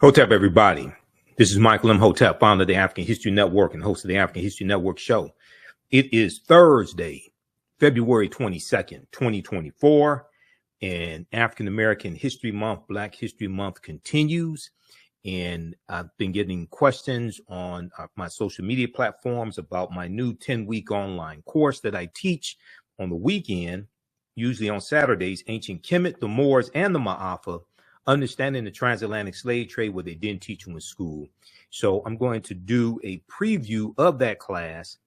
Hotep, everybody. This is Michael M. Hotep, founder of the African History Network and host of the African History Network show. It is Thursday, February 22nd, 2024, and African American History Month, Black History Month continues. And I've been getting questions on my social media platforms about my new 10-week online course that I teach on the weekend, usually on Saturdays, Ancient Kemet, the Moors, and the Ma'afa, Understanding the Transatlantic Slave Trade, what they didn't teach you in school. So I'm going to do a preview of that class,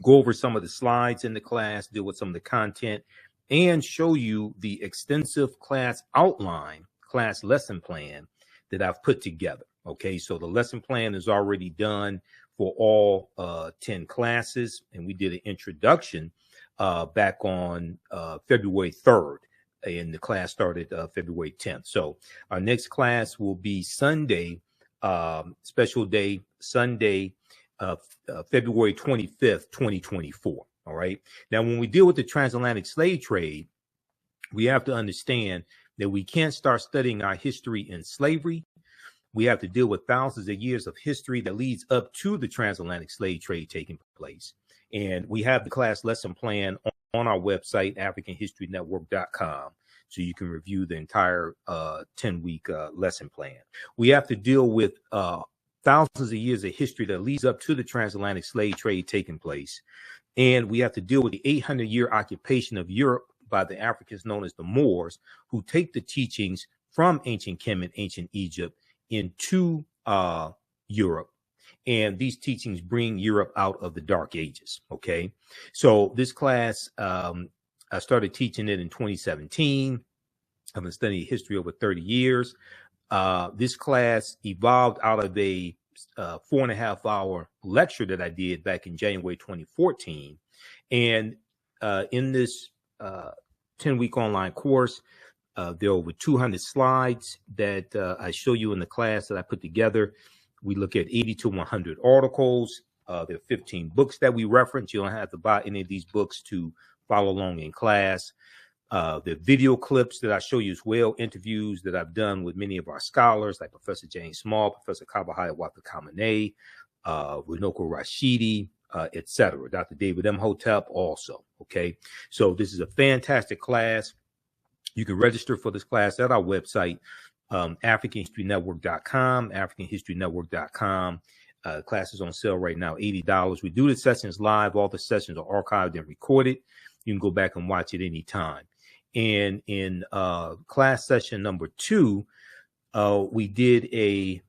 go over some of the slides in the class, deal with some of the content, and show you the extensive class outline, class lesson plan that I've put together. Okay, so the lesson plan is already done for all 10 classes, and we did an introduction back on February 3rd. And the class started February 10th. So our next class will be Sunday, special day, Sunday, February 25th, 2024. All right. Now, when we deal with the transatlantic slave trade, we have to understand that we can't start studying our history in slavery. We have to deal with thousands of years of history that leads up to the transatlantic slave trade taking place. And we have the class lesson plan on our website, AfricanHistoryNetwork.com, so you can review the entire 10-week lesson plan. We have to deal with thousands of years of history that leads up to the transatlantic slave trade taking place. And we have to deal with the 800-year occupation of Europe by the Africans known as the Moors, who take the teachings from ancient Kemet, ancient Egypt, into Europe. And these teachings bring Europe out of the Dark Ages. Okay, so this class, I started teaching it in 2017. I've been studying history over 30 years. This class evolved out of a 4.5-hour lecture that I did back in January 2014. And in this 10-week online course, there are over 200 slides that I show you in the class that I put together. We look at 80 to 100 articles. There are 15 books that we reference. You don't have to buy any of these books to follow along in class. The video clips that I show you as well, interviews that I've done with many of our scholars, like Professor James Small, Professor Kabahaya Watakamane, Runoko Rashidi, etc. Dr. David M. Hotep also. Okay, so this is a fantastic class. You can register for this class at our website, AfricanHistoryNetwork.com, AfricanHistoryNetwork.com. Class is on sale right now, $80. We do the sessions live. All the sessions are archived and recorded. You can go back and watch it anytime. And in class session number 2, we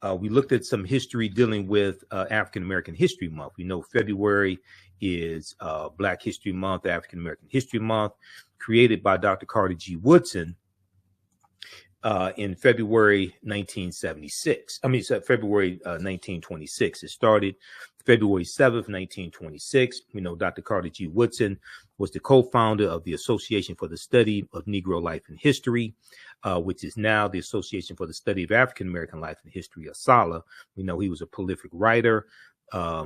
looked at some history dealing with African American History Month. We know February is Black History Month, African American History Month, created by Dr. Carter G. Woodson in February 1976. February 1926. It started February 7th, 1926. We know Dr. Carter G. Woodson was the co-founder of the Association for the Study of Negro Life and History, which is now the Association for the Study of African American Life and History, ASALH. We know he was a prolific writer.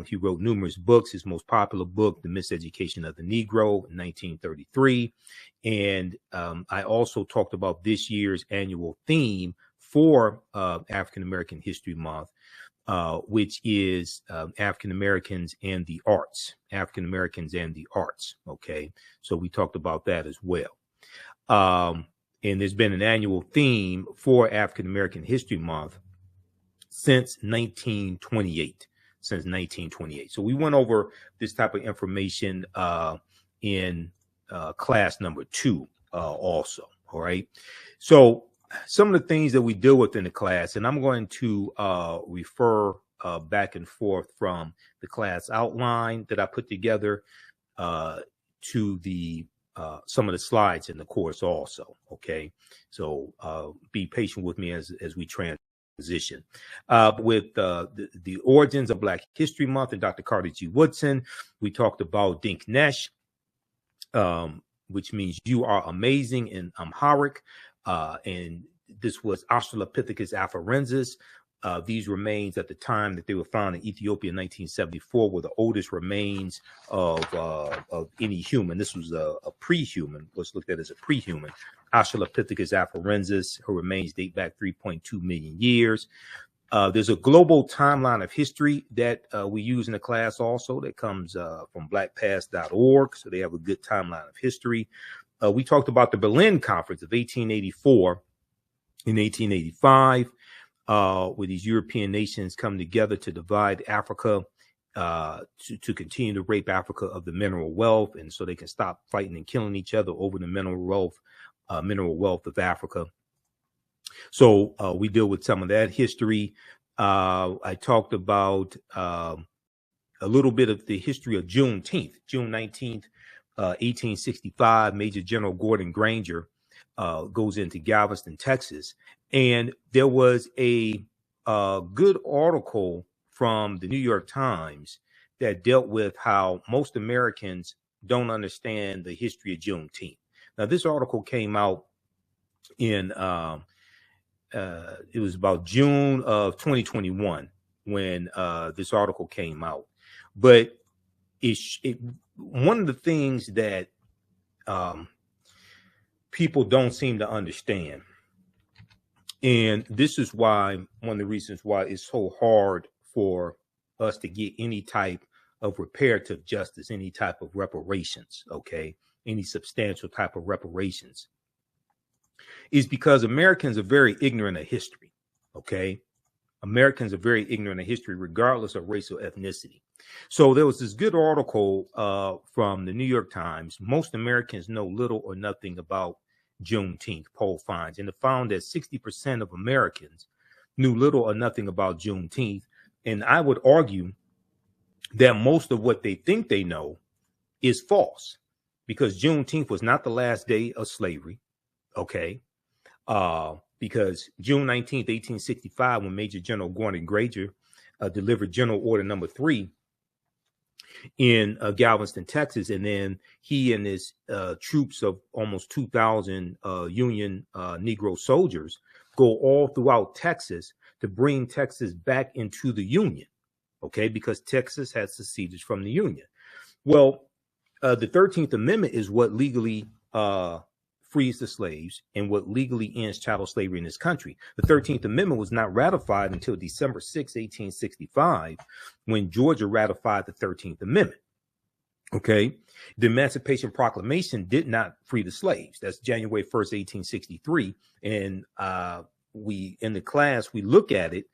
He wrote numerous books. His most popular book, The Miseducation of the Negro, in 1933. And I also talked about this year's annual theme for African American History Month, which is African Americans and the arts. African Americans and the arts. Okay, so we talked about that as well. And there's been an annual theme for African American History Month since 1928. Since 1928. So we went over this type of information in class number 2 also. All right. So some of the things that we deal with in the class, and I'm going to refer back and forth from the class outline that I put together to the some of the slides in the course also. Okay. So be patient with me as we transition. With the origins of Black History Month and Dr. Carter G. Woodson, we talked about Dinknesh, which means you are amazing in Amharic, and this was Australopithecus afarensis, These remains at the time that they were found in Ethiopia in 1974 were the oldest remains of any human. This was a pre-human, was looked at as a pre-human. Australopithecus afarensis. Her remains date back 3.2 million years. There's a global timeline of history that we use in the class also that comes from blackpast.org. So they have a good timeline of history. We talked about the Berlin Conference of 1884 and 1885. Where these European nations come together to divide Africa, to continue to rape Africa of the mineral wealth, and so they can stop fighting and killing each other over the mineral wealth of Africa. So we deal with some of that history. I talked about a little bit of the history of Juneteenth. June 19th, 1865, Major General Gordon Granger goes into Galveston, Texas. And there was a good article from the New York Times that dealt with how most Americans don't understand the history of Juneteenth. Now, this article came out in, it was about June of 2021 when this article came out. But one of the things that people don't seem to understand, and this is why one of the reasons why it's so hard for us to get any type of reparative justice, any type of reparations, okay, any substantial type of reparations, is because Americans are very ignorant of history, okay? Americans are very ignorant of history, regardless of race or ethnicity. So there was this good article from the New York Times. Most Americans know little or nothing about Juneteenth, poll finds, and it found that 60% of Americans knew little or nothing about Juneteenth. And I would argue that most of what they think they know is false, because Juneteenth was not the last day of slavery, okay? Because June 19th, 1865, when Major General Gordon Granger delivered General Order Number 3 in Galveston, Texas, and then he and his troops of almost 2,000 Union Negro soldiers go all throughout Texas to bring Texas back into the Union, okay, because Texas had seceded from the Union. Well, the 13th Amendment is what legally frees the slaves and what legally ends chattel slavery in this country. The 13th Amendment was not ratified until December 6, 1865, when Georgia ratified the 13th Amendment. Okay. The Emancipation Proclamation did not free the slaves. That's January 1st, 1863. And we, in the class, we look at it,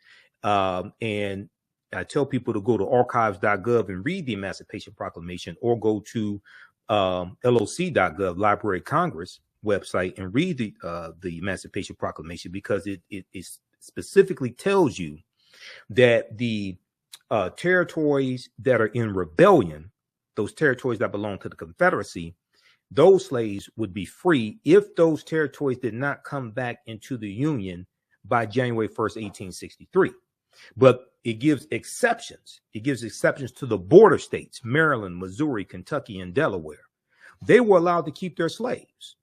and I tell people to go to archives.gov and read the Emancipation Proclamation, or go to loc.gov, Library of Congress website, and read the Emancipation Proclamation, because it specifically tells you that the territories that are in rebellion, those territories that belong to the Confederacy, those slaves would be free if those territories did not come back into the Union by January 1st, 1863. But it gives exceptions. It gives exceptions to the border states, Maryland, Missouri, Kentucky, and Delaware. They were allowed to keep their slaves.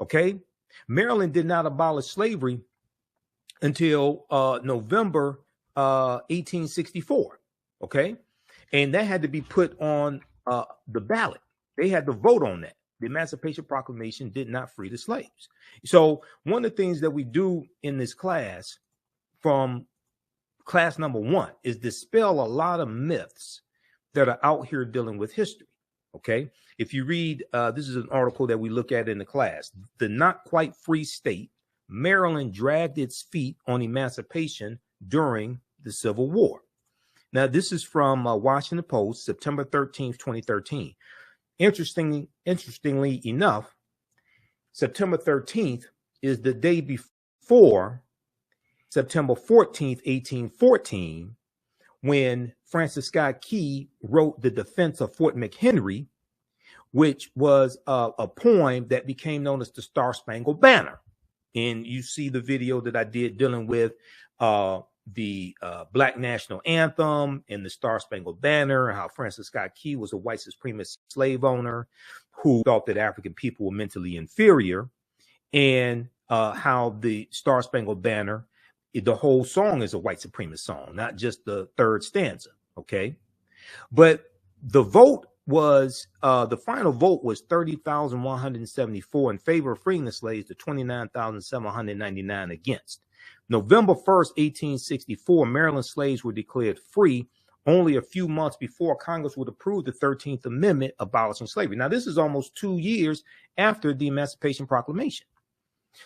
Okay. Maryland did not abolish slavery until November 1864. Okay. And that had to be put on the ballot. They had to vote on that. The Emancipation Proclamation did not free the slaves. So one of the things that we do in this class, from class number 1, is dispel a lot of myths that are out here dealing with history. Okay. If you read, this is an article that we look at in the class. The not quite free state, Maryland dragged its feet on emancipation during the Civil War. Now, this is from Washington Post, September 13th, 2013. Interestingly enough, September 13th is the day before September 14th, 1814, when Francis Scott Key wrote The Defense of Fort McHenry, which was a poem that became known as the Star-Spangled Banner. And you see the video that I did dealing with the Black National Anthem and the Star-Spangled Banner, how Francis Scott Key was a white supremacist slave owner who thought that African people were mentally inferior, and how the Star-Spangled Banner The whole song is a white supremacist song, not just the third stanza. Okay. But the vote was, the final vote was 30,174 in favor of freeing the slaves to 29,799 against. November 1st, 1864, Maryland slaves were declared free only a few months before Congress would approve the 13th Amendment abolishing slavery. Now, this is almost 2 years after the Emancipation Proclamation.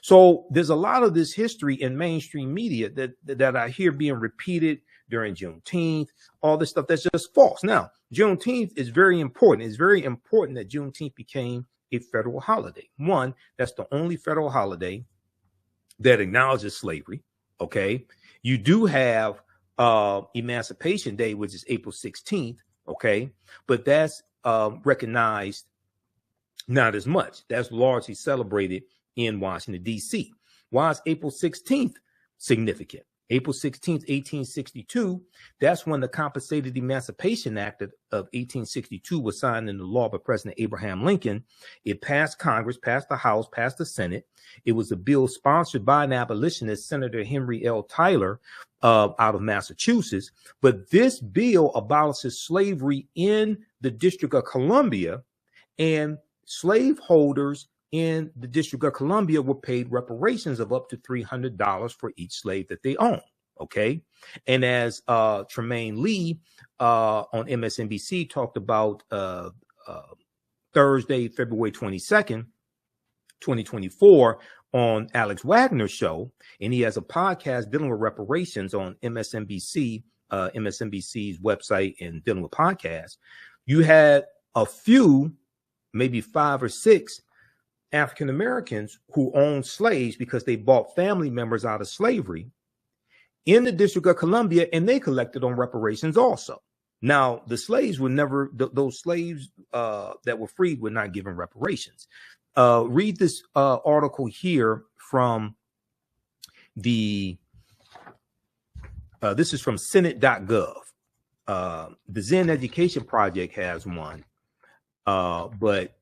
So there's a lot of this history in mainstream media that I hear being repeated during Juneteenth, all this stuff that's just false. Now, Juneteenth is very important. It's very important that Juneteenth became a federal holiday. One, that's the only federal holiday that acknowledges slavery. Okay. You do have Emancipation Day, which is April 16th. Okay. But that's recognized not as much. That's largely celebrated in Washington, D.C. Why is April 16th significant? April 16th, 1862, that's when the Compensated Emancipation Act of 1862 was signed into law by President Abraham Lincoln. It passed Congress, passed the House, passed the Senate. It was a bill sponsored by an abolitionist, Senator Henry L. Tyler, out of Massachusetts. But this bill abolishes slavery in the District of Columbia, and slaveholders in the District of Columbia were paid reparations of up to $300 for each slave that they own. Okay. And as Tremaine Lee on MSNBC talked about Thursday, February 22nd, 2024 on Alex Wagner's show, and he has a podcast dealing with reparations on MSNBC, MSNBC's website, and dealing with podcasts. You had a few, maybe 5 or 6 African Americans who owned slaves because they bought family members out of slavery in the District of Columbia, and they collected on reparations also. Now, the slaves were never, those slaves that were freed were not given reparations. Read this article here from the, this is from Senate.gov. The Zen Education Project has one, but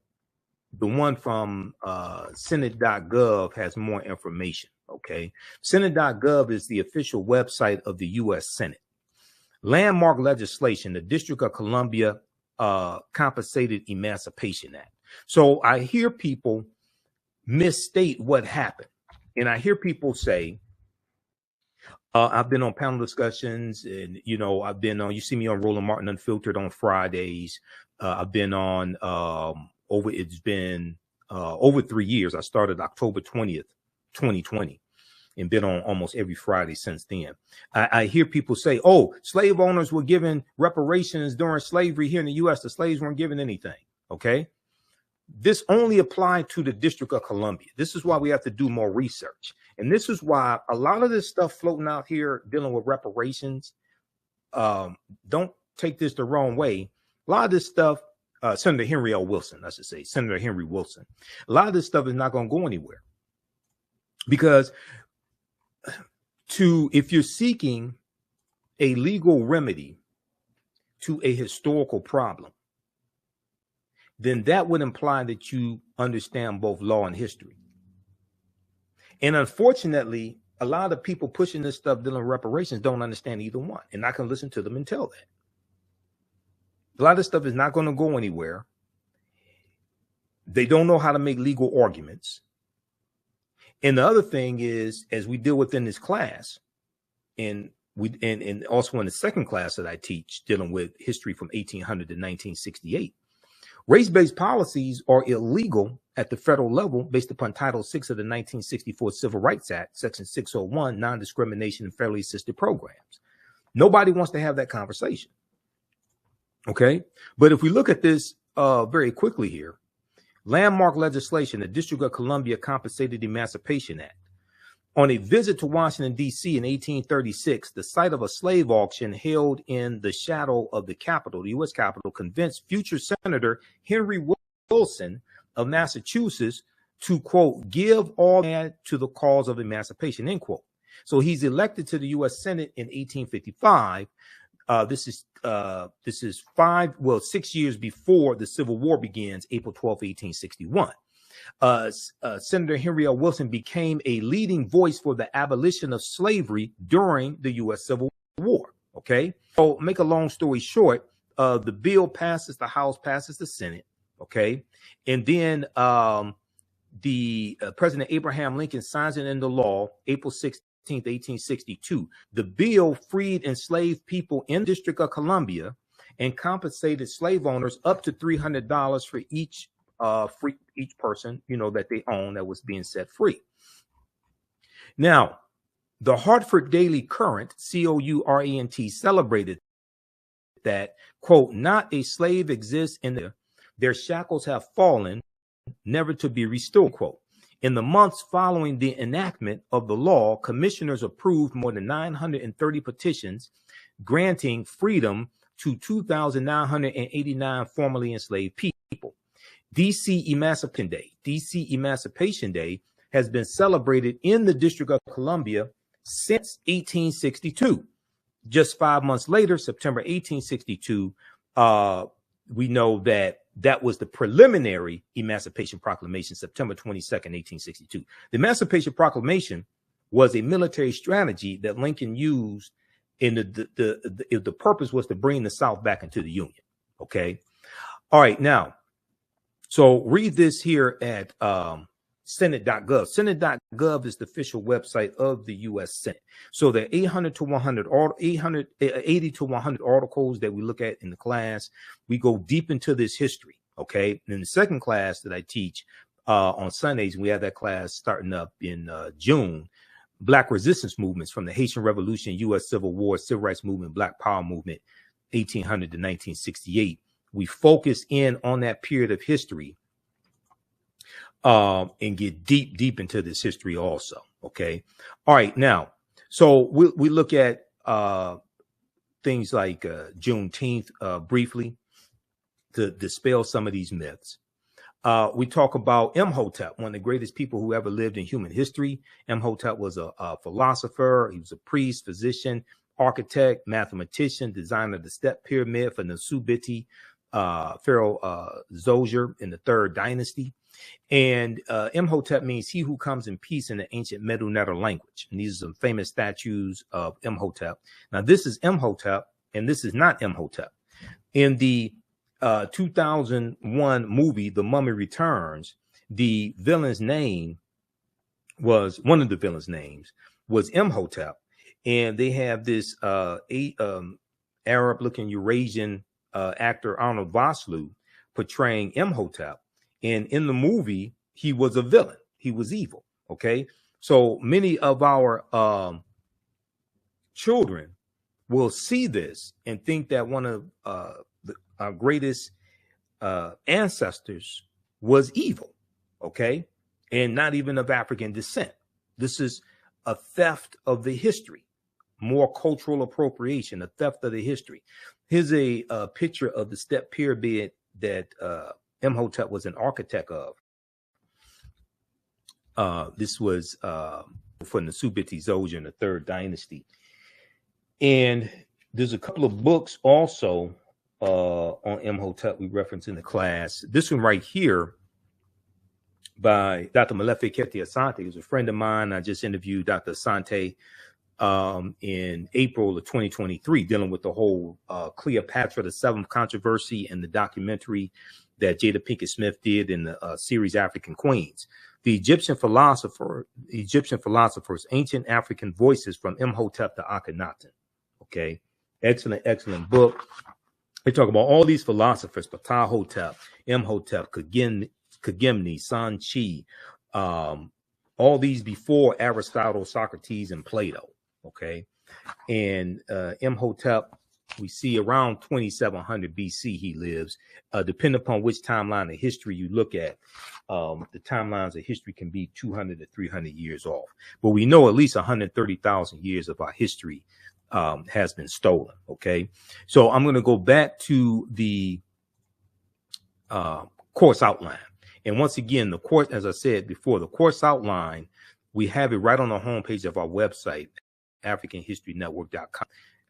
the one from Senate.gov has more information. Okay. Senate.gov is the official website of the U.S. Senate. Landmark legislation, the District of Columbia Compensated Emancipation Act. So I hear people misstate what happened. And I hear people say, I've been on panel discussions, and, you know, I've been on, you see me on Roland Martin Unfiltered on Fridays. I've been on, it's been over 3 years. I started October 20th, 2020, and been on almost every Friday since then. I hear people say, oh, slave owners were given reparations during slavery here in the U.S. The slaves weren't given anything. Okay. This only applied to the District of Columbia. This is why we have to do more research. And this is why a lot of this stuff floating out here dealing with reparations, don't take this the wrong way. A lot of this stuff, Senator Henry L. Wilson, I should say, Senator Henry Wilson, a lot of this stuff is not going to go anywhere. Because if you're seeking a legal remedy to a historical problem, then that would imply that you understand both law and history. And unfortunately, a lot of people pushing this stuff dealing with reparations don't understand either one. And I can listen to them and tell that. A lot of this stuff is not going to go anywhere. They don't know how to make legal arguments. And the other thing is, as we deal within this class, and also in the second class that I teach, dealing with history from 1800 to 1968, race-based policies are illegal at the federal level based upon Title VI of the 1964 Civil Rights Act, Section 601, non-discrimination in federally assisted programs. Nobody wants to have that conversation. Okay. But if we look at this very quickly here, landmark legislation, the District of Columbia Compensated Emancipation Act. On a visit to Washington, D.C. in 1836, the site of a slave auction held in the shadow of the Capitol, the U.S. Capitol, convinced future Senator Henry Wilson of Massachusetts to, quote, give all land to the cause of emancipation, end quote. So he's elected to the U.S. Senate in 1855. This is 6 years before the Civil War begins, April 12, 1861. Senator Henry L. Wilson became a leading voice for the abolition of slavery during the U.S. Civil War. Okay, so make a long story short, the bill passes the House, passes the Senate. Okay, and then President Abraham Lincoln signs it into law April 16th, 1862. The bill freed enslaved people in the District of Columbia and compensated slave owners up to $300 for each person, that they own that was being set free. Now, the Hartford Daily Courant, COURANT, celebrated that, quote, not a slave exists in their shackles have fallen, never to be restored, quote. In the months following the enactment of the law, commissioners approved more than 930 petitions granting freedom to 2,989 formerly enslaved people. DC Emancipation Day has been celebrated in the District of Columbia since 1862. Just 5 months later, September 1862, we know that was the preliminary Emancipation Proclamation, September 22nd, 1862. The Emancipation Proclamation was a military strategy that Lincoln used, and the purpose was to bring the South back into the Union. Okay. All right. Now, so read this here at Senate.gov. Senate.gov is the official website of the U.S. Senate. So there are 80 to 100 articles that we look at in the class. We go deep into this history. Okay. And in the second class that I teach on Sundays, we have that class starting up in June. Black resistance movements from the Haitian Revolution, U.S. Civil War, Civil Rights Movement, Black Power Movement, 1800 to 1968. We focus in on that period of history and get deep into this history also. Okay. All right. Now, so we look at things like Juneteenth briefly to dispel some of these myths. We talk about Imhotep, one of the greatest people who ever lived in human history. Imhotep was a philosopher. He was a priest, physician, architect, mathematician, designer of the step pyramid for Nasubiti, Pharaoh Zoser in the third dynasty. And Imhotep means he who comes in peace in the ancient Medu Neter language. And these are some famous statues of Imhotep. Now, this is Imhotep, and this is not Imhotep. In the 2001 movie, The Mummy Returns, the villain's name was, one of the villain's names was Imhotep. And they have this Arab-looking Eurasian actor, Arnold Vosloo, portraying Imhotep. And in the movie, he was a villain. He was evil. Okay. So many of our children will see this and think that one of our greatest ancestors was evil. Okay. And not even of African descent. This is a theft of the history, more cultural appropriation, a theft of the history. Here's a picture of the step pyramid that Imhotep was an architect of. This was for Nasubiti Zoser in the third dynasty. And there's a couple of books also on Imhotep we reference in the class. This one right here by Dr. Molefi Kete Asante, who's a friend of mine. I just interviewed Dr. Asante in April of 2023, dealing with the whole Cleopatra the Seventh controversy and the documentary that Jada Pinkett Smith did in the series African Queens. The Egyptian philosophers, Ancient African Voices from Imhotep to Akhenaten. Okay, excellent book. They talk about all these philosophers: Ptahhotep, Imhotep, Kagemi, Sanchi, all these before Aristotle, Socrates, and Plato. Okay, and Imhotep, we see around 2700 BC he lives. Depending upon which timeline of history you look at, the timelines of history can be 200 to 300 years off. But we know at least 130,000 years of our history has been stolen. Okay, so I'm going to go back to the course outline. And once again, the course, as I said before, the course outline, we have it right on the homepage of our website, AfricanHistoryNetwork.com.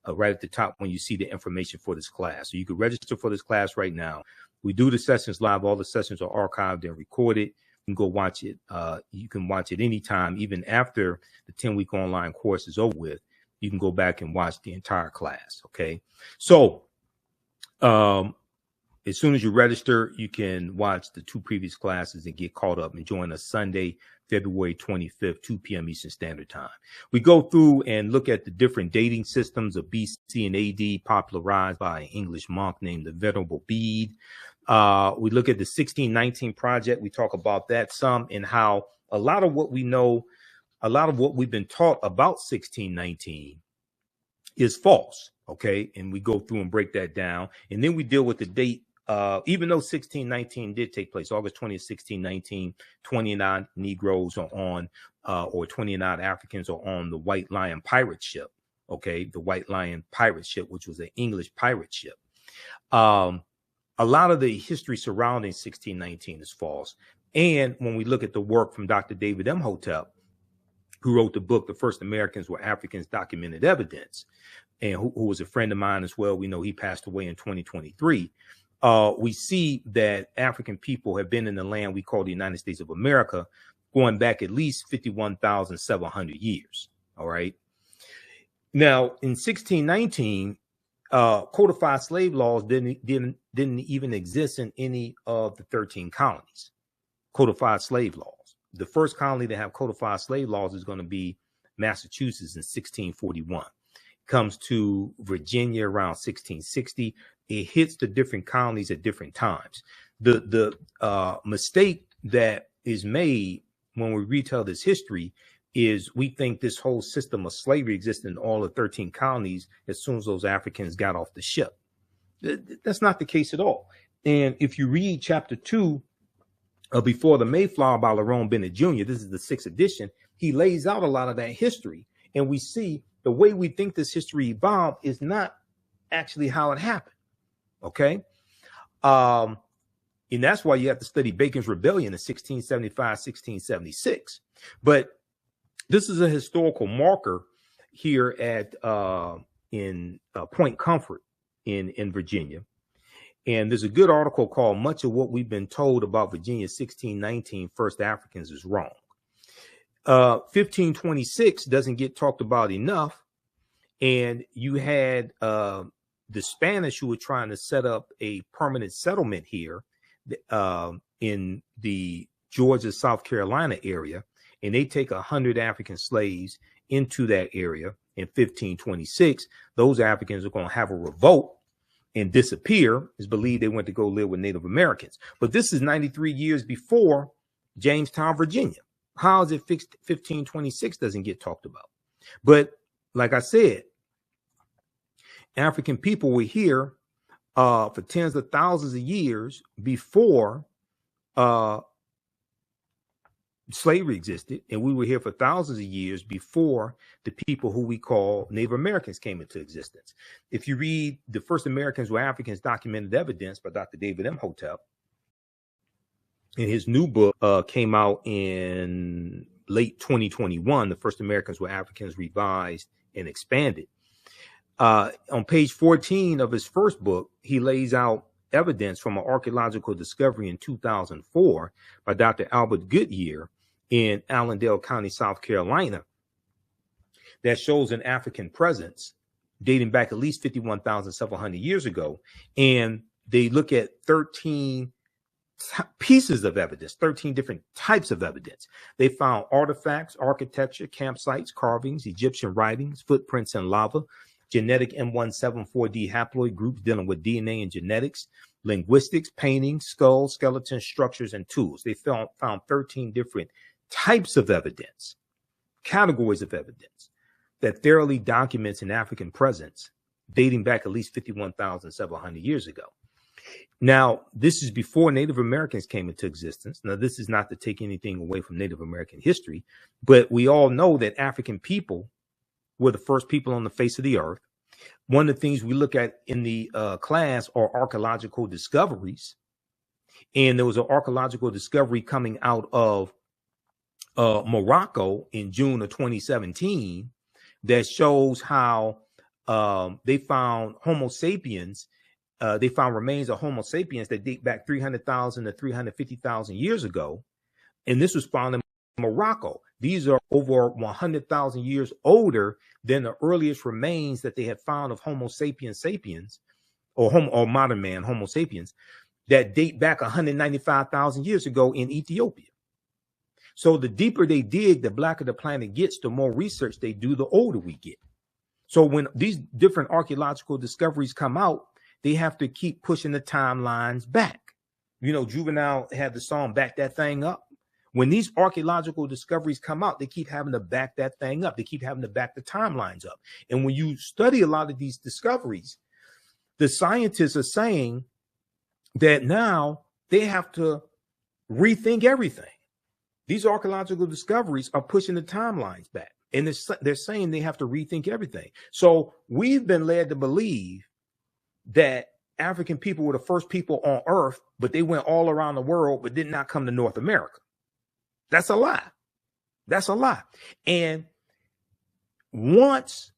Right at the top when you see the information for this class. So you can register for this class right now. We do the sessions live. All the sessions are archived and recorded. can go watch it. You can watch it anytime, even after the 10-week online course is over with. You can go back and watch the entire class. Okay. So, as soon as you register, you can watch the 2 previous classes and get caught up and join us Sunday, February 25th, 2 p.m. Eastern Standard Time. We go through and look at the different dating systems of BC and AD popularized by an English monk named the Venerable Bede. We look at the 1619 Project. We talk about that some and how a lot of what we know, a lot of what we've been taught about 1619 is false. Okay. And we go through and break that down. And then we deal with the date. Even though 1619 did take place, August 20th, 1619, 29 Negroes are on, or 29 Africans are on the White Lion pirate ship. Okay. The White Lion pirate ship, which was an English pirate ship. A lot of the history surrounding 1619 is false. And when we look at the work from Dr. David Imhotep, who wrote the book, The First Americans Were Africans, Documented Evidence, and who was a friend of mine as well. We know he passed away in 2023. We see that African people have been in the land we call the United States of America going back at least 51,700 years. All right. Now, in 1619, codified slave laws didn't even exist in any of the 13 colonies. Codified slave laws. The first colony to have codified slave laws is going to be Massachusetts in 1641. Comes to Virginia around 1660. It hits the different colonies at different times. The mistake that is made when we retell this history is we think this whole system of slavery existed in all the 13 colonies as soon as those Africans got off the ship. That's not the case at all. And if you read chapter 2 of Before the Mayflower by Lerone Bennett Jr., this is the 6th edition, he lays out a lot of that history. And we see the way we think this history evolved is not actually how it happened. Okay. And that's why you have to study Bacon's Rebellion in 1675, 1676. But this is a historical marker here at in Point Comfort in Virginia. And there's a good article called Much of What We've Been Told About Virginia's 1619 First Africans is Wrong. 1526 doesn't get talked about enough. And you had the Spanish who were trying to set up a permanent settlement here in the Georgia, South Carolina area. And they take 100 African slaves into that area in 1526. Those Africans are going to have a revolt and disappear. It's believed they went to go live with Native Americans. But this is 93 years before Jamestown, Virginia. How is it fixed? 1526 doesn't get talked about. But like I said, African people were here for tens of thousands of years before slavery existed, and we were here for thousands of years before the people who we call Native Americans came into existence. If you read The First Americans Were Africans, Documented Evidence by Dr. David Imhotep, and his new book came out in late 2021, The First Americans Were Africans, Revised and Expanded. On page 14 of his first book, he lays out evidence from an archaeological discovery in 2004 by Dr. Albert Goodyear in Allendale County, South Carolina, that shows an African presence dating back at least 51,700 years ago. And they look at 13 pieces of evidence, 13 different types of evidence. They found artifacts, architecture, campsites, carvings, Egyptian writings, footprints in lava, genetic M174D haploid groups dealing with DNA and genetics, linguistics, paintings, skulls, skeletons, structures, and tools. They found 13 different types of evidence, categories of evidence that thoroughly documents an African presence dating back at least 51,700 years ago. Now, this is before Native Americans came into existence. Now, this is not to take anything away from Native American history, but we all know that African people were the first people on the face of the earth. One of the things we look at in the class are archaeological discoveries. And there was an archaeological discovery coming out of Morocco in June of 2017 that shows how they found Homo sapiens. They found remains of Homo sapiens that date back 300,000 to 350,000 years ago And this was found in Morocco. These are over 100,000 years older than the earliest remains that they had found of Homo sapiens sapiens, or modern man, Homo sapiens, that date back 195,000 years ago in Ethiopia. So the deeper they dig, the blacker the planet gets, the more research they do, the older we get. So when these different archaeological discoveries come out, they have to keep pushing the timelines back. You know, Juvenile had the song Back That Thing Up. When these archaeological discoveries come out, they keep having to back that thing up. They keep having to back the timelines up. And when you study a lot of these discoveries, the scientists are saying that now they have to rethink everything. These archaeological discoveries are pushing the timelines back. And they're saying they have to rethink everything. So we've been led to believe that African people were the first people on Earth, but they went all around the world, but did not come to North America. That's a lie. That's a lie. And once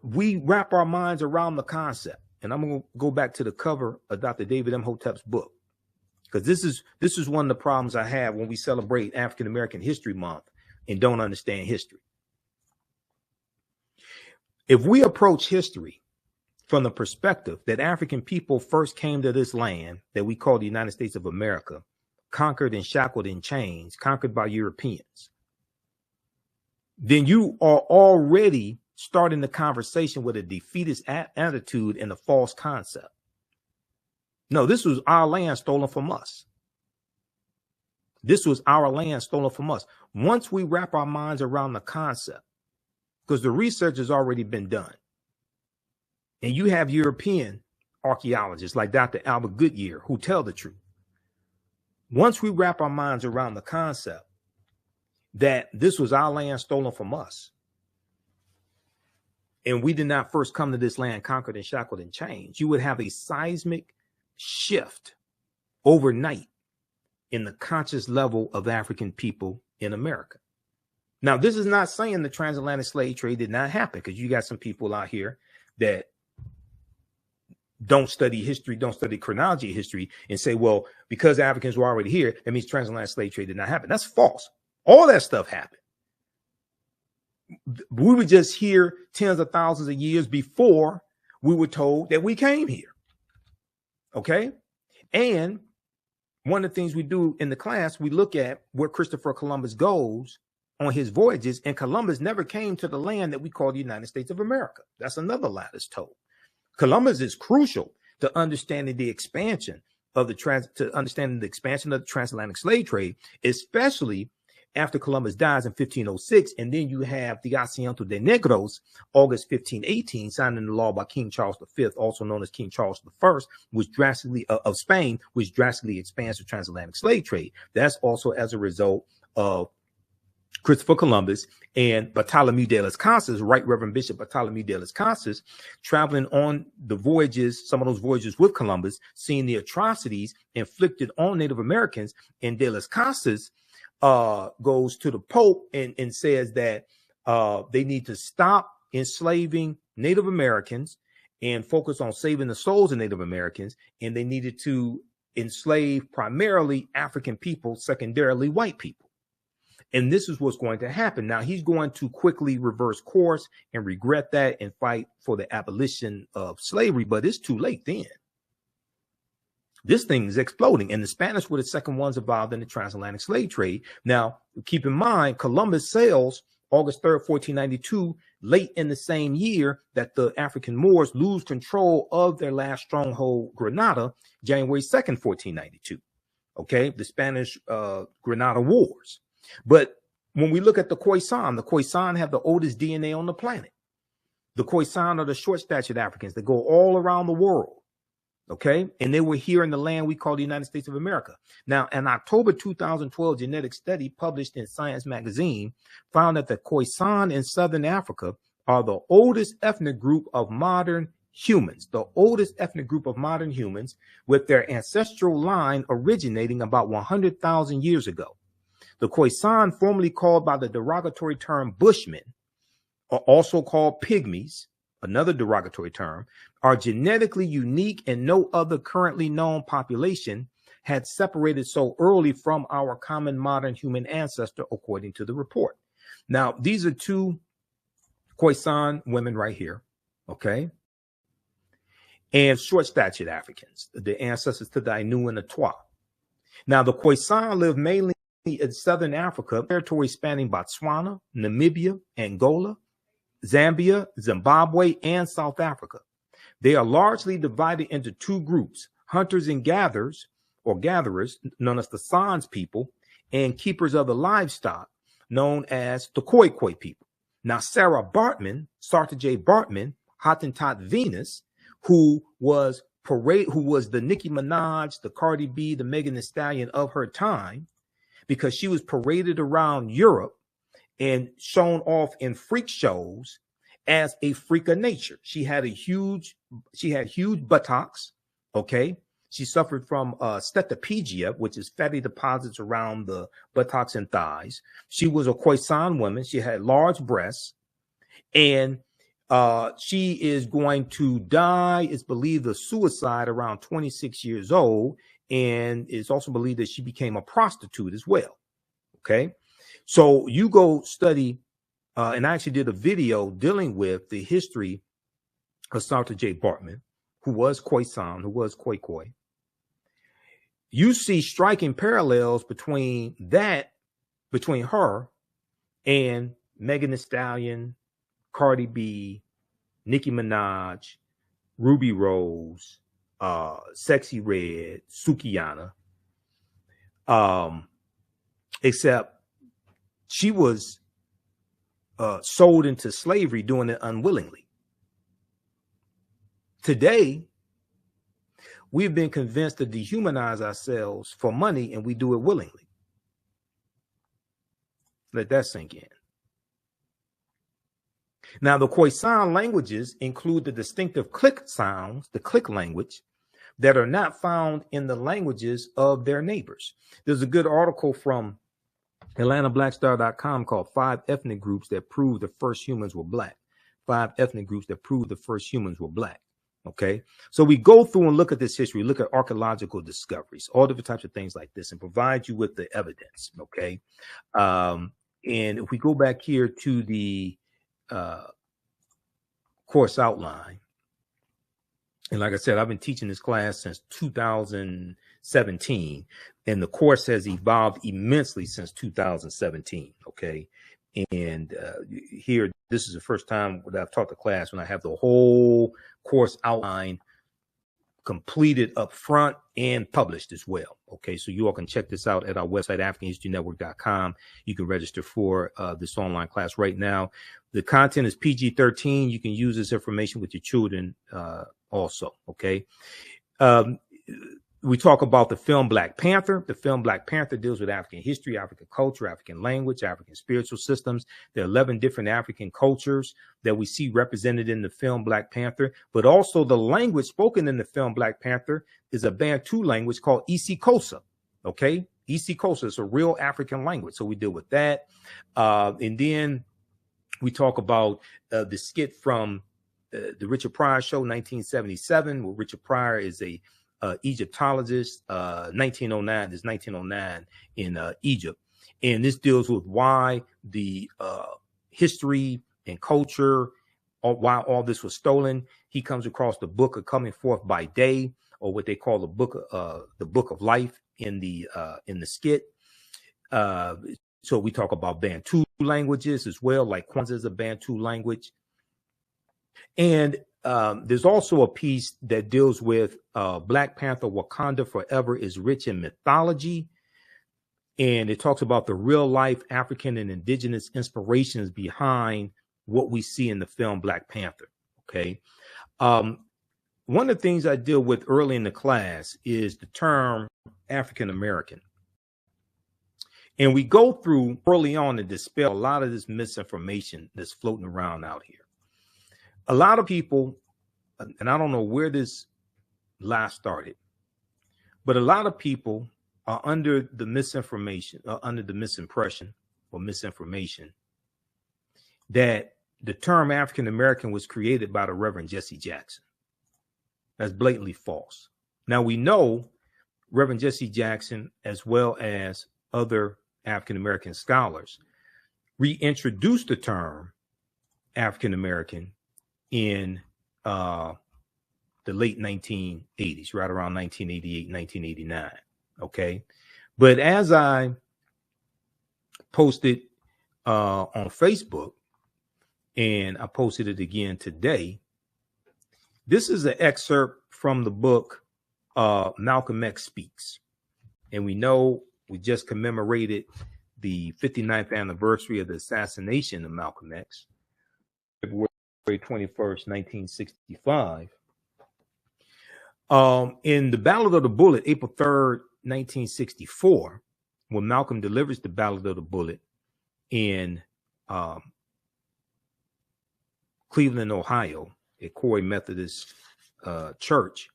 we wrap our minds around the concept, and I'm going to go back to the cover of Dr. David Imhotep's book, because this is one of the problems I have when we celebrate African American History Month and don't understand history. If we approach history from the perspective that African people first came to this land that we call the United States of America, conquered and shackled in chains, conquered by Europeans, then you are already starting the conversation with a defeatist attitude and a false concept. No, this was our land stolen from us. This was our land stolen from us. Once we wrap our minds around the concept, because the research has already been done, and you have European archaeologists like Dr. Albert Goodyear who tell the truth. Once we wrap our minds around the concept that this was our land stolen from us, and we did not first come to this land conquered and shackled and chained, you would have a seismic shift overnight in the conscious level of African people in America. Now, this is not saying the transatlantic slave trade did not happen, because you got some people out here that don't study history, don't study chronology of history, and say, well, because Africans were already here, that means transatlantic slave trade did not happen. That's false. All that stuff happened. We were just here tens of thousands of years before we were told that we came here. Okay? And one of the things we do in the class, we look at where Christopher Columbus goes on his voyages, and Columbus never came to the land that we call the United States of America. That's another lie that's told. Columbus is crucial to understanding the expansion of the transatlantic slave trade, especially after Columbus dies in 1506, and then you have the Asiento de Negros, August 1518, signed into law by King Charles V, also known as King Charles I, which drastically of Spain, which drastically expands the transatlantic slave trade. That's also as a result of Christopher Columbus and Bartholomew de las Casas, Right Reverend Bishop Bartholomew de las Casas, traveling on the voyages, some of those voyages with Columbus, seeing the atrocities inflicted on Native Americans, and de las Casas goes to the Pope and says that they need to stop enslaving Native Americans and focus on saving the souls of Native Americans, and they needed to enslave primarily African people, secondarily white people. And this is what's going to happen. Now, he's going to quickly reverse course and regret that and fight for the abolition of slavery, but it's too late then. This thing is exploding, and the Spanish were the second ones involved in the transatlantic slave trade. Now, keep in mind, Columbus sails August 3rd, 1492, late in the same year that the African Moors lose control of their last stronghold, Granada, January 2nd, 1492. Okay, the Spanish Granada Wars. But when we look at the Khoisan have the oldest DNA on the planet. The Khoisan are the short-statured Africans that go all around the world. Okay, and they were here in the land we call the United States of America. Now, an October 2012 genetic study published in Science magazine found that the Khoisan in Southern Africa are the oldest ethnic group of modern humans, with their ancestral line originating about 100,000 years ago. The Khoisan, formerly called by the derogatory term Bushmen, are also called pygmies, another derogatory term, are genetically unique, and no other currently known population had separated so early from our common modern human ancestor, according to the report. Now, these are two Khoisan women right here, okay? And short-statured Africans, the ancestors to the Ainu and the Twa. Now, the Khoisan live mainly in southern Africa, territory spanning Botswana, Namibia, Angola, Zambia, Zimbabwe, and South Africa. They are largely divided into two groups: hunters and gatherers, or gatherers, known as the Sans people, and keepers of the livestock, known as the Khoikhoi people. Now, Sarah Bartman, Sarta J. Bartman, Hottentot Venus, who was the Nicki Minaj, the Cardi B, the Megan Thee Stallion of her time, because she was paraded around Europe and shown off in freak shows as a freak of nature. She had huge buttocks, okay? She suffered from steatopygia, which is fatty deposits around the buttocks and thighs. She was a Khoisan woman. She had large breasts, and she is going to die, it's believed, of suicide around 26 years old, and it's also believed that she became a prostitute as well, okay? So you go study, and I actually did a video dealing with the history of Sarta J. Bartman, who was Khoisan, who was Khoikhoi. You see striking parallels between her and Megan Thee Stallion, Cardi B, Nicki Minaj, Ruby Rose, Sexy Red, Sukihana, except she was sold into slavery, doing it unwillingly. Today, we've been convinced to dehumanize ourselves for money, and we do it willingly. Let that sink in. Now, the Khoisan languages include the distinctive click sounds, the click language, that are not found in the languages of their neighbors. There's a good article from AtlantaBlackStar.com called 5 Ethnic Groups That Prove the First Humans Were Black. 5 ethnic groups that prove the first humans were black. Okay, so we go through and look at this history, look at archaeological discoveries, all different types of things like this, and provide you with the evidence. Okay, and if we go back here to the course outline, and like I said, I've been teaching this class since 2017, and the course has evolved immensely since 2017. Okay, and here, this is the first time that I've taught the class when I have the whole course outline completed up front and published as well. Okay, so you all can check this out at our website, AfricanHistoryNetwork.com. You can register for this online class right now. The content is PG-13. You can use this information with your children also. Okay. We talk about the film Black Panther. The film Black Panther deals with African history, African culture, African language, African spiritual systems. There are 11 different African cultures that we see represented in the film Black Panther, but also the language spoken in the film Black Panther is a Bantu language called isiXhosa. Okay, isiXhosa is a real African language. So we deal with that. And then we talk about the skit from the Richard Pryor Show, 1977, where Richard Pryor is a Egyptologist. 1909 is 1909 in Egypt, and this deals with why the history and culture, or why all this was stolen. He comes across the book of Coming Forth by Day, or what they call the book of life in the skit. So we talk about Bantu languages as well, like Kwanzaa is a Bantu language, and there's also a piece that deals with Black Panther, Wakanda Forever is rich in mythology. And it talks about the real life African and indigenous inspirations behind what we see in the film Black Panther. Okay. One of the things I deal with early in the class is the term African American. And we go through early on to dispel a lot of this misinformation that's floating around out here. A lot of people, and I don't know where this lie started, but a lot of people are under the misinformation, under the misimpression or misinformation that the term African American was created by the Reverend Jesse Jackson. That's blatantly false. Now we know Reverend Jesse Jackson, as well as other African American scholars, reintroduced the term African American in the late 1980s, right around 1988, 1989. Okay. But as I posted on Facebook, and I posted it again today, this is an excerpt from the book Malcolm X Speaks. And we know we just commemorated the 59th anniversary of the assassination of Malcolm X, February 21st, 1965. In the Ballad of the Bullet, April 3rd, 1964, when Malcolm delivers the Ballad of the Bullet in Cleveland, Ohio, at Corey Methodist Church,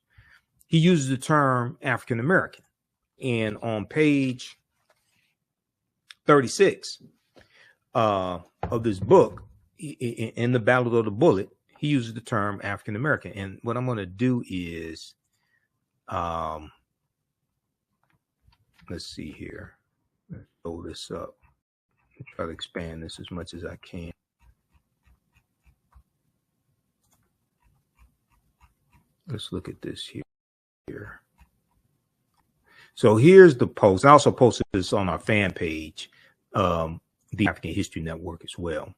he uses the term African American. And on page 36 of this book, in the Ballad of the Bullet, he uses the term African American. And what I'm going to do is, let's see here. Let's throw this up. Try to expand this as much as I can. Let's look at this here. So here's the post. I also posted this on our fan page, the African History Network as well.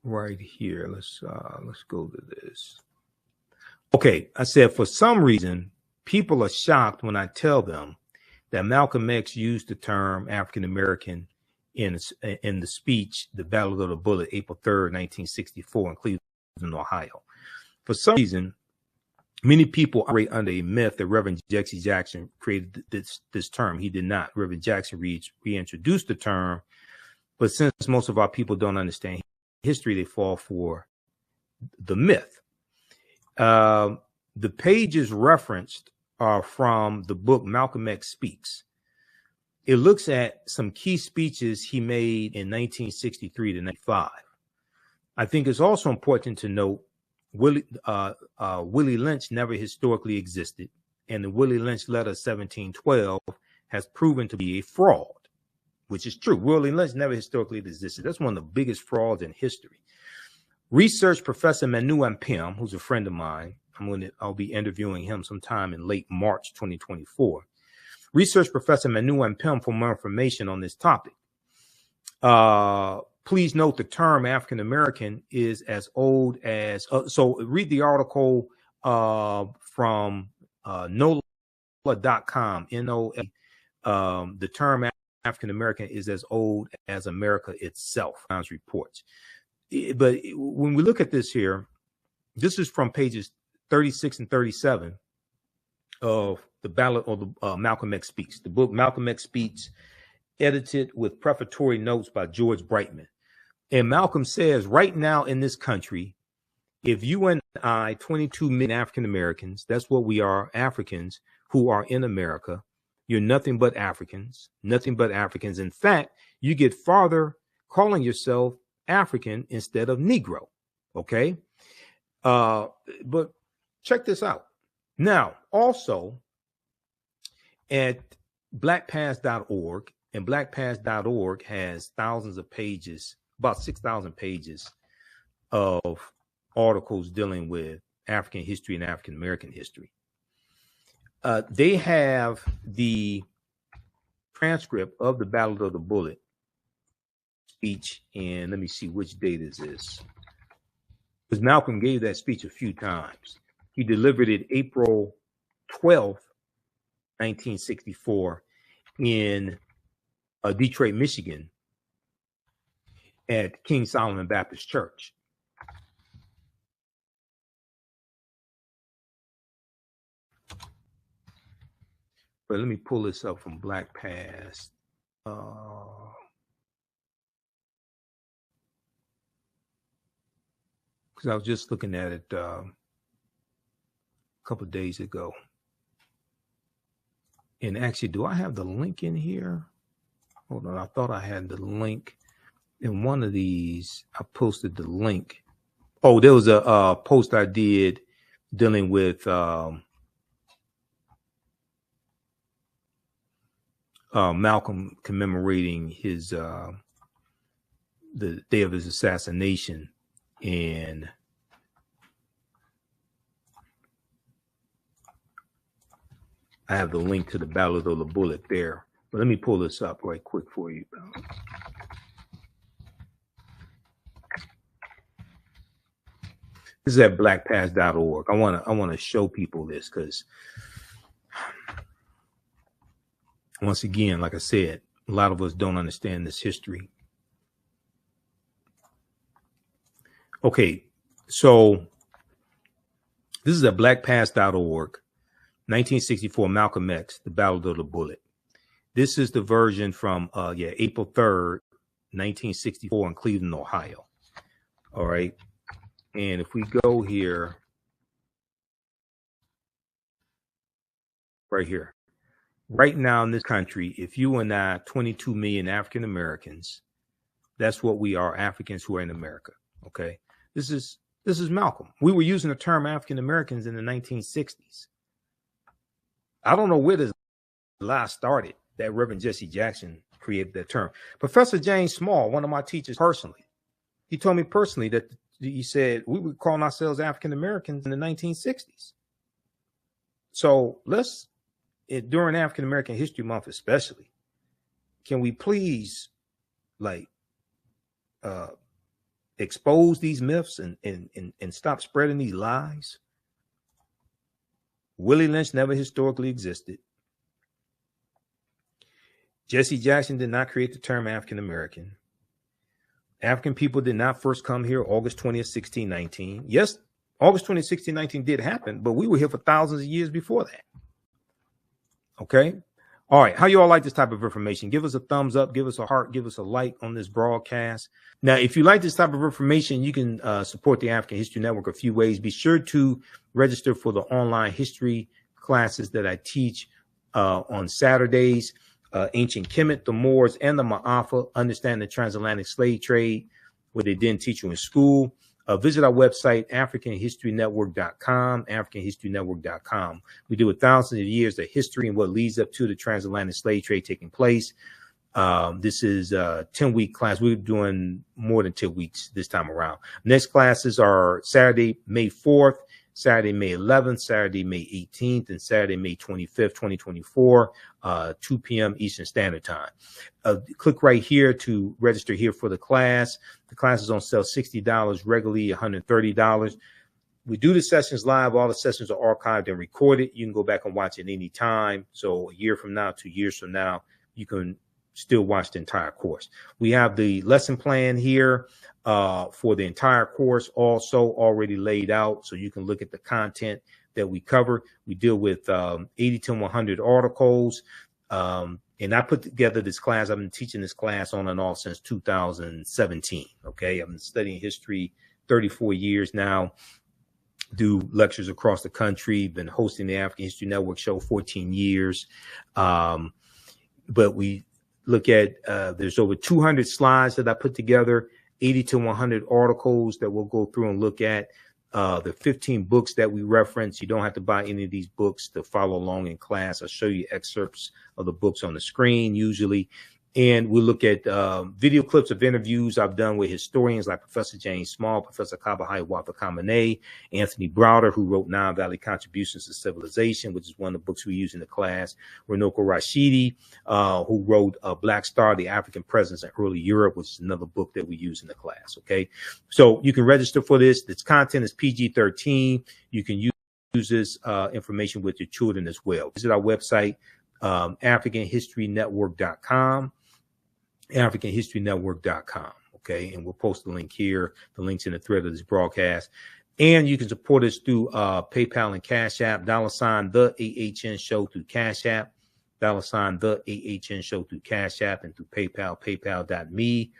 Right here. Let's go to this. Okay, I said, for some reason, people are shocked when I tell them that Malcolm X used the term African American in the speech, the Ballad of the Bullet, April 3rd, 1964, in Cleveland, Ohio. For some reason, many people operate under a myth that Reverend Jesse Jackson created this term. He did not. Reverend Jackson reintroduced the term, but since most of our people don't understand history, they fall for the myth. The pages referenced are from the book Malcolm X Speaks. It looks at some key speeches he made in 1963 to 95. I think it's also important to note Willie Lynch never historically existed, and the Willie Lynch letter 1712 has proven to be a fraud, which is true. Willie Lynch never historically existed. That's one of the biggest frauds in history. Research professor Manu Ampem, who's a friend of mine, I'll be interviewing him sometime in late March 2024. Research professor Manu Ampem for more information on this topic. Please note the term African American is as old as, so read the article from NOLA.com, NOLA. The term African American is as old as America itself, Times reports. But when we look at this here, this is from pages 36 and 37 of the Ballad of the Malcolm X Speaks, the book Malcolm X Speaks, edited with prefatory notes by George Brightman. And Malcolm says, right now in this country, if you and I, 22 million African Americans, that's what we are, Africans who are in America, you're nothing but Africans, nothing but Africans. In fact, you get farther calling yourself African instead of Negro. Okay. But check this out. Now, also at blackpast.org, and blackpast.org has thousands of pages, about 6,000 pages of articles dealing with African history and African American history. They have the transcript of the Ballad of the Bullet speech, and let me see which date is this, because Malcolm gave that speech a few times. He delivered it April 12th, 1964 in Detroit, Michigan at King Solomon Baptist Church. But let me pull this up from Black Past. Because I was just looking at it a couple of days ago. And actually, do I have the link in here? Hold on, I thought I had the link in one of these, I posted the link. Oh, there was a post I did dealing with Malcolm commemorating his the day of his assassination, and I have the link to the Ballad of the Bullet there. But let me pull this up right quick for you. This is at blackpast.org. I want to show people this because, once again, like I said, a lot of us don't understand this history. Okay, so this is at blackpast.org, 1964, Malcolm X, the Ballad of the Bullet. This is the version from April 3rd, 1964 in Cleveland, Ohio. All right. And if we go here, right here, right now in this country, if you and I, 22 million African Americans, that's what we are, Africans who are in America. Okay. This is Malcolm. We were using the term African Americans in the 1960s. I don't know where this lie started that Reverend Jesse Jackson created that term. Professor James Small, one of my teachers personally, he told me personally that he said we were calling ourselves African Americans in the 1960s. So during African American History Month especially, can we please expose these myths and stop spreading these lies? Willie Lynch never historically existed. Jesse Jackson did not create the term African American. African people did not first come here August 20th, 1619. Yes, August 20th, 1619 did happen, but we were here for thousands of years before that. Okay. All right. How you all like this type of information? Give us a thumbs up, give us a heart, give us a like on this broadcast. Now, if you like this type of information, you can support the African History Network a few ways. Be sure to register for the online history classes that I teach on Saturdays. Ancient Kemet, the Moors, and the Ma'afa, understand the transatlantic slave trade, what they didn't teach you in school. Visit our website, AfricanHistoryNetwork.com, AfricanHistoryNetwork.com. We deal with thousands of years of history and what leads up to the transatlantic slave trade taking place. This is a 10-week class. We're doing more than 10 weeks this time around. Next classes are Saturday, May 4th, Saturday, May 11th, Saturday, May 18th, and Saturday, May 25th, 2024, 2 p.m. Eastern Standard Time. Click right here to register here for the class. The class is on sale $60, regularly $130. We do the sessions live. All the sessions are archived and recorded. You can go back and watch it any time. So a year from now, 2 years from now, you can still watch the entire course. We have the lesson plan here for the entire course also already laid out, so you can look at the content that we cover. We deal with 80 to 100 articles, and I put together this class. I've been teaching this class on and off since 2017. Okay, I've been studying history 34 years now. Do lectures across the country. Been hosting the African History Network show 14 years, but we look at there's over 200 slides that I put together, 80 to 100 articles that we'll go through and look at. The 15 books that we reference. You don't have to buy any of these books to follow along in class. I'll show you excerpts of the books on the screen usually. And we'll look at video clips of interviews I've done with historians like Professor James Small, Professor Kabahai Wafaa-Kamene, Anthony Browder, who wrote Nile Valley Contributions to Civilization, which is one of the books we use in the class, Runoko Rashidi, who wrote Black Star, The African Presence in Early Europe, which is another book that we use in the class, okay? So you can register for this. This content is PG-13. You can use this information with your children as well. Visit our website, AfricanHistoryNetwork.com. AfricanHistoryNetwork.com. Okay. And we'll post the link here. The link's in the thread of this broadcast. And you can support us through PayPal and Cash App, $ the AHN show through Cash App, $ the AHN show through Cash App, and through PayPal, paypal.me/the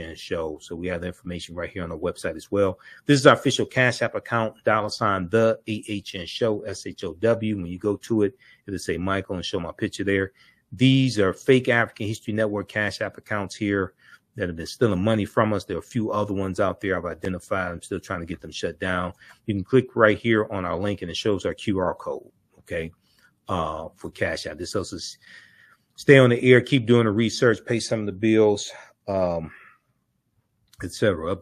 AHN show. So we have the information right here on the website as well. This is our official Cash App account, $ the AHN show, SHOW. When you go to it, it'll say Michael and show my picture there. These are fake African History Network Cash App accounts here. that have been stealing money from us. There are a few other ones out there I've identified. I'm still trying to get them shut down. You can click right here on our link and it shows our QR code, okay, for Cash App. This helps us stay on the air, keep doing the research, pay some of the bills, etc.